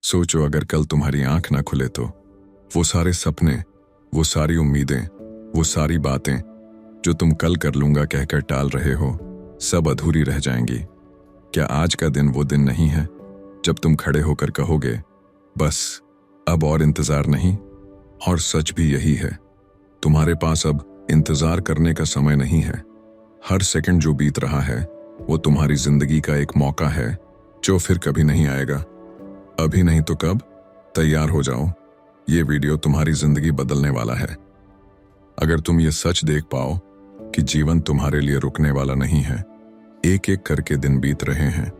सोचो अगर कल तुम्हारी आंख ना खुले तो वो सारे सपने, वो सारी उम्मीदें, वो सारी बातें जो तुम कल कर लूंगा कहकर टाल रहे हो, सब अधूरी रह जाएंगी। क्या आज का दिन वो दिन नहीं है जब तुम खड़े होकर कहोगे, बस अब और इंतजार नहीं? और सच भी यही है, तुम्हारे पास अब इंतजार करने का समय नहीं है। हर सेकंड जो बीत रहा है वो तुम्हारी जिंदगी का एक मौका है जो फिर कभी नहीं आएगा। अभी नहीं तो कब? तैयार हो जाओ, ये वीडियो तुम्हारी जिंदगी बदलने वाला है। अगर तुम ये सच देख पाओ कि जीवन तुम्हारे लिए रुकने वाला नहीं है, एक एक करके दिन बीत रहे हैं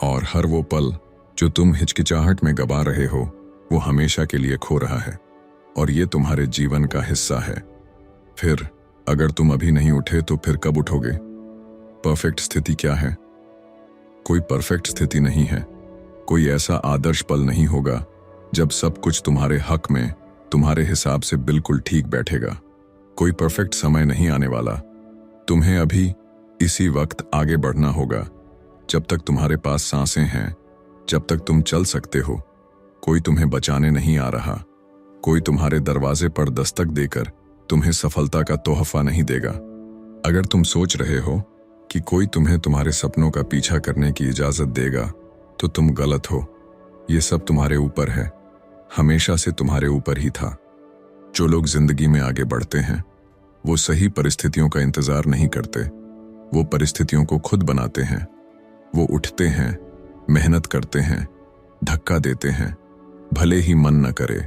और हर वो पल जो तुम हिचकिचाहट में गवा रहे हो वो हमेशा के लिए खो रहा है और ये तुम्हारे जीवन का हिस्सा है, फिर अगर तुम अभी नहीं उठे तो फिर कब उठोगे? परफेक्ट स्थिति क्या है? कोई परफेक्ट स्थिति नहीं है। कोई ऐसा आदर्श पल नहीं होगा जब सब कुछ तुम्हारे हक में, तुम्हारे हिसाब से बिल्कुल ठीक बैठेगा। कोई परफेक्ट समय नहीं आने वाला। तुम्हें अभी इसी वक्त आगे बढ़ना होगा, जब तक तुम्हारे पास सांसें हैं, जब तक तुम चल सकते हो। कोई तुम्हें बचाने नहीं आ रहा, कोई तुम्हारे दरवाजे पर दस्तक देकर तुम्हें सफलता का तोहफा नहीं देगा। अगर तुम सोच रहे हो कि कोई तुम्हें तुम्हारे सपनों का पीछा करने की इजाजत देगा तो तुम गलत हो। ये सब तुम्हारे ऊपर है, हमेशा से तुम्हारे ऊपर ही था। जो लोग जिंदगी में आगे बढ़ते हैं वो सही परिस्थितियों का इंतजार नहीं करते, वो परिस्थितियों को खुद बनाते हैं। वो उठते हैं, मेहनत करते हैं, धक्का देते हैं, भले ही मन न करे,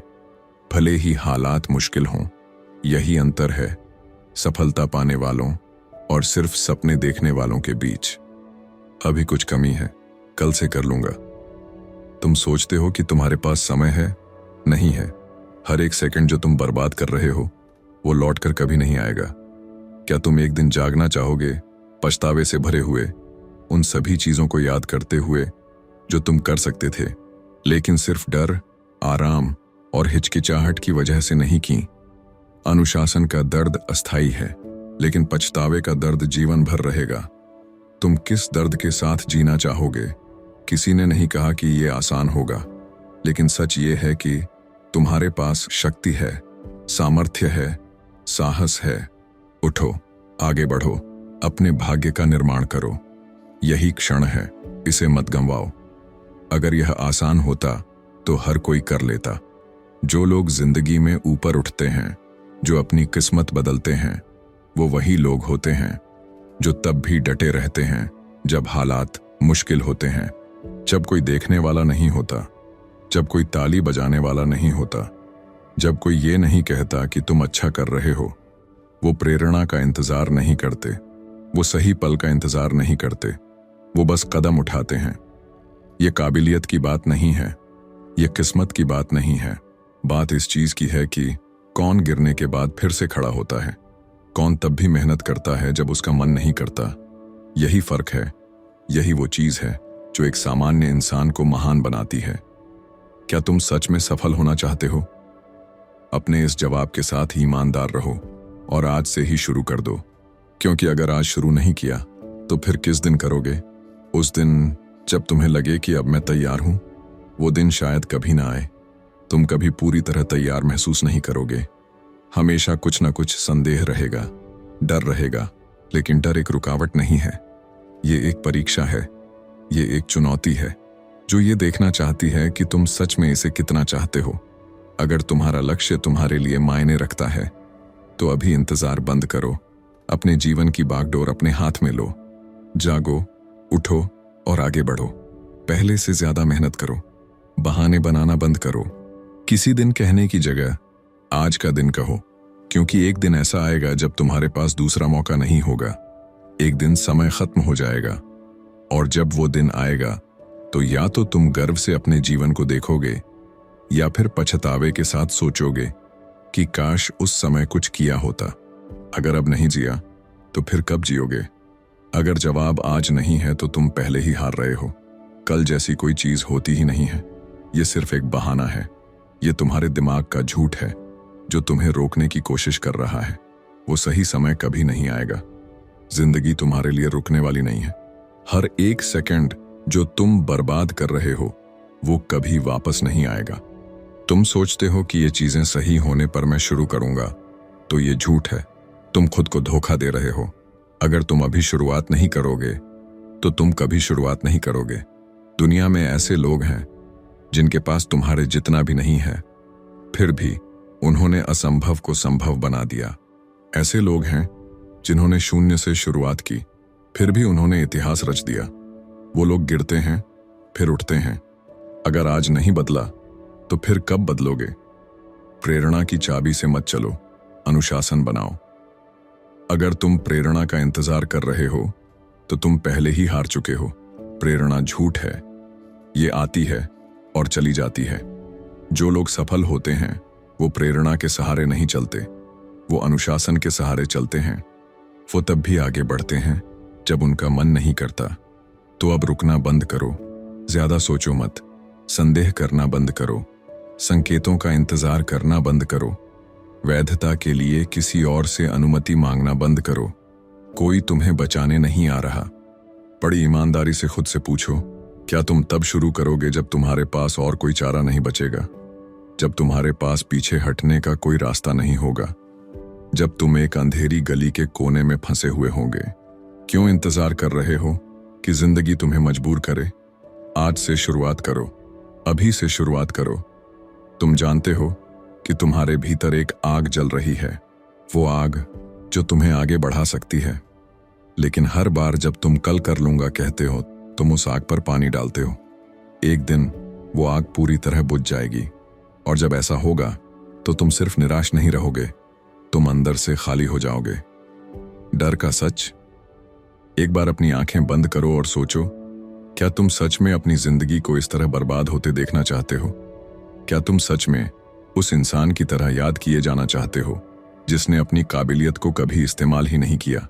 भले ही हालात मुश्किल हों। यही अंतर है सफलता पाने वालों और सिर्फ सपने देखने वालों के बीच। अभी कुछ कमी है, कल से कर लूंगा। तुम सोचते हो कि तुम्हारे पास समय है, नहीं है। हर एक सेकंड जो तुम बर्बाद कर रहे हो वो लौटकर कभी नहीं आएगा। क्या तुम एक दिन जागना चाहोगे पछतावे से भरे हुए, उन सभी चीजों को याद करते हुए जो तुम कर सकते थे लेकिन सिर्फ डर, आराम और हिचकिचाहट की वजह से नहीं की? अनुशासन का दर्द अस्थाई है लेकिन पछतावे का दर्द जीवन भर रहेगा। तुम किस दर्द के साथ जीना चाहोगे? किसी ने नहीं कहा कि ये आसान होगा, लेकिन सच ये है कि तुम्हारे पास शक्ति है, सामर्थ्य है, साहस है। उठो, आगे बढ़ो, अपने भाग्य का निर्माण करो। यही क्षण है, इसे मत गंवाओ। अगर यह आसान होता तो हर कोई कर लेता। जो लोग जिंदगी में ऊपर उठते हैं, जो अपनी किस्मत बदलते हैं, वो वही लोग होते हैं जो तब भी डटे रहते हैं जब हालात मुश्किल होते हैं, जब कोई देखने वाला नहीं होता, जब कोई ताली बजाने वाला नहीं होता, जब कोई ये नहीं कहता कि तुम अच्छा कर रहे हो। वो प्रेरणा का इंतजार नहीं करते, वो सही पल का इंतजार नहीं करते, वो बस कदम उठाते हैं। ये काबिलियत की बात नहीं है, ये किस्मत की बात नहीं है। बात इस चीज की है कि कौन गिरने के बाद फिर से खड़ा होता है, कौन तब भी मेहनत करता है जब उसका मन नहीं करता। यही फर्क है, यही वो चीज है जो एक सामान्य इंसान को महान बनाती है। क्या तुम सच में सफल होना चाहते हो? अपने इस जवाब के साथ ही ईमानदार रहो और आज से ही शुरू कर दो, क्योंकि अगर आज शुरू नहीं किया तो फिर किस दिन करोगे? उस दिन जब तुम्हें लगे कि अब मैं तैयार हूं, वो दिन शायद कभी ना आए। तुम कभी पूरी तरह तैयार महसूस नहीं करोगे। हमेशा कुछ ना कुछ संदेह रहेगा, डर रहेगा, लेकिन डर एक रुकावट नहीं है। ये एक परीक्षा है, ये एक चुनौती है जो ये देखना चाहती है कि तुम सच में इसे कितना चाहते हो। अगर तुम्हारा लक्ष्य तुम्हारे लिए मायने रखता है तो अभी इंतजार बंद करो। अपने जीवन की बागडोर अपने हाथ में लो। जागो, उठो और आगे बढ़ो। पहले से ज्यादा मेहनत करो, बहाने बनाना बंद करो। किसी दिन कहने की जगह आज का दिन कहो, क्योंकि एक दिन ऐसा आएगा जब तुम्हारे पास दूसरा मौका नहीं होगा। एक दिन समय खत्म हो जाएगा और जब वो दिन आएगा तो या तो तुम गर्व से अपने जीवन को देखोगे या फिर पछतावे के साथ सोचोगे कि काश उस समय कुछ किया होता। अगर अब नहीं जिया तो फिर कब जियोगे? अगर जवाब आज नहीं है तो तुम पहले ही हार रहे हो। कल जैसी कोई चीज होती ही नहीं है, ये सिर्फ एक बहाना है। ये तुम्हारे दिमाग का झूठ है जो तुम्हें रोकने की कोशिश कर रहा है। वो सही समय कभी नहीं आएगा। जिंदगी तुम्हारे लिए रुकने वाली नहीं है। हर एक सेकंड जो तुम बर्बाद कर रहे हो वो कभी वापस नहीं आएगा। तुम सोचते हो कि ये चीजें सही होने पर मैं शुरू करूंगा, तो ये झूठ है। तुम खुद को धोखा दे रहे हो। अगर तुम अभी शुरुआत नहीं करोगे तो तुम कभी शुरुआत नहीं करोगे। दुनिया में ऐसे लोग हैं जिनके पास तुम्हारे जितना भी नहीं है, फिर भी उन्होंने असंभव को संभव बना दिया। ऐसे लोग हैं जिन्होंने शून्य से शुरुआत की, फिर भी उन्होंने इतिहास रच दिया। वो लोग गिरते हैं फिर उठते हैं। अगर आज नहीं बदला तो फिर कब बदलोगे? प्रेरणा की चाबी से मत चलो, अनुशासन बनाओ। अगर तुम प्रेरणा का इंतजार कर रहे हो तो तुम पहले ही हार चुके हो। प्रेरणा झूठ है, ये आती है और चली जाती है। जो लोग सफल होते हैं वो प्रेरणा के सहारे नहीं चलते, वो अनुशासन के सहारे चलते हैं। वो तब भी आगे बढ़ते हैं जब उनका मन नहीं करता। तो अब रुकना बंद करो, ज्यादा सोचो मत, संदेह करना बंद करो, संकेतों का इंतजार करना बंद करो, वैधता के लिए किसी और से अनुमति मांगना बंद करो। कोई तुम्हें बचाने नहीं आ रहा। बड़ी ईमानदारी से खुद से पूछो, क्या तुम तब शुरू करोगे जब तुम्हारे पास और कोई चारा नहीं बचेगा, जब तुम्हारे पास पीछे हटने का कोई रास्ता नहीं होगा, जब तुम एक अंधेरी गली के कोने में फंसे हुए होंगे? क्यों इंतजार कर रहे हो कि जिंदगी तुम्हें मजबूर करे? आज से शुरुआत करो, अभी से शुरुआत करो। तुम जानते हो कि तुम्हारे भीतर एक आग जल रही है, वो आग जो तुम्हें आगे बढ़ा सकती है। लेकिन हर बार जब तुम कल कर लूंगा कहते हो, तुम उस आग पर पानी डालते हो। एक दिन वो आग पूरी तरह बुझ जाएगी, और जब ऐसा होगा तो तुम सिर्फ निराश नहीं रहोगे, तुम अंदर से खाली हो जाओगे। डर का सच। एक बार अपनी आंखें बंद करो और सोचो, क्या तुम सच में अपनी जिंदगी को इस तरह बर्बाद होते देखना चाहते हो? क्या तुम सच में उस इंसान की तरह याद किए जाना चाहते हो जिसने अपनी काबिलियत को कभी इस्तेमाल ही नहीं किया?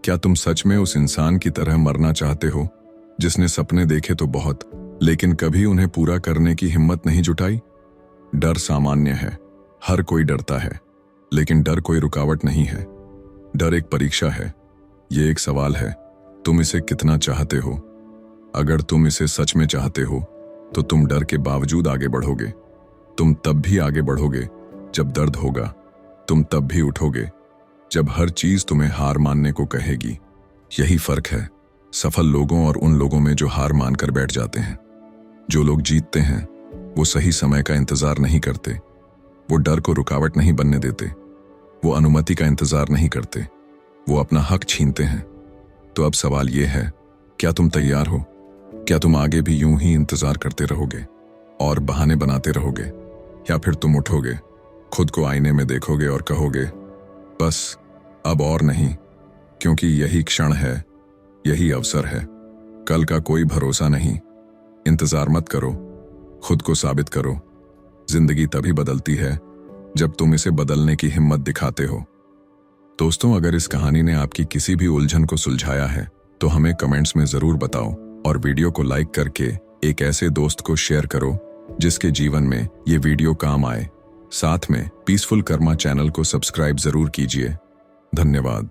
क्या तुम सच में उस इंसान की तरह मरना चाहते हो जिसने सपने देखे तो बहुत, लेकिन कभी उन्हें पूरा करने की हिम्मत नहीं जुटाई? डर सामान्य है, हर कोई डरता है, लेकिन डर कोई रुकावट नहीं है। डर एक परीक्षा है। ये एक सवाल है, तुम इसे कितना चाहते हो? अगर तुम इसे सच में चाहते हो तो तुम डर के बावजूद आगे बढ़ोगे। तुम तब भी आगे बढ़ोगे जब दर्द होगा, तुम तब भी उठोगे जब हर चीज तुम्हें हार मानने को कहेगी। यही फर्क है सफल लोगों और उन लोगों में जो हार मानकर बैठ जाते हैं। जो लोग जीतते हैं वो सही समय का इंतजार नहीं करते, वो डर को रुकावट नहीं बनने देते, वो अनुमति का इंतजार नहीं करते, वो अपना हक छीनते हैं। तो अब सवाल ये है, क्या तुम तैयार हो? क्या तुम आगे भी यूं ही इंतजार करते रहोगे और बहाने बनाते रहोगे, या फिर तुम उठोगे, खुद को आईने में देखोगे और कहोगे, बस अब और नहीं, क्योंकि यही क्षण है, यही अवसर है, कल का कोई भरोसा नहीं। इंतजार मत करो, खुद को साबित करो। जिंदगी तभी बदलती है जब तुम इसे बदलने की हिम्मत दिखाते हो। दोस्तों, अगर इस कहानी ने आपकी किसी भी उलझन को सुलझाया है तो हमें कमेंट्स में जरूर बताओ, और वीडियो को लाइक करके एक ऐसे दोस्त को शेयर करो जिसके जीवन में ये वीडियो काम आए। साथ में पीसफुल कर्मा चैनल को सब्सक्राइब जरूर कीजिए। धन्यवाद।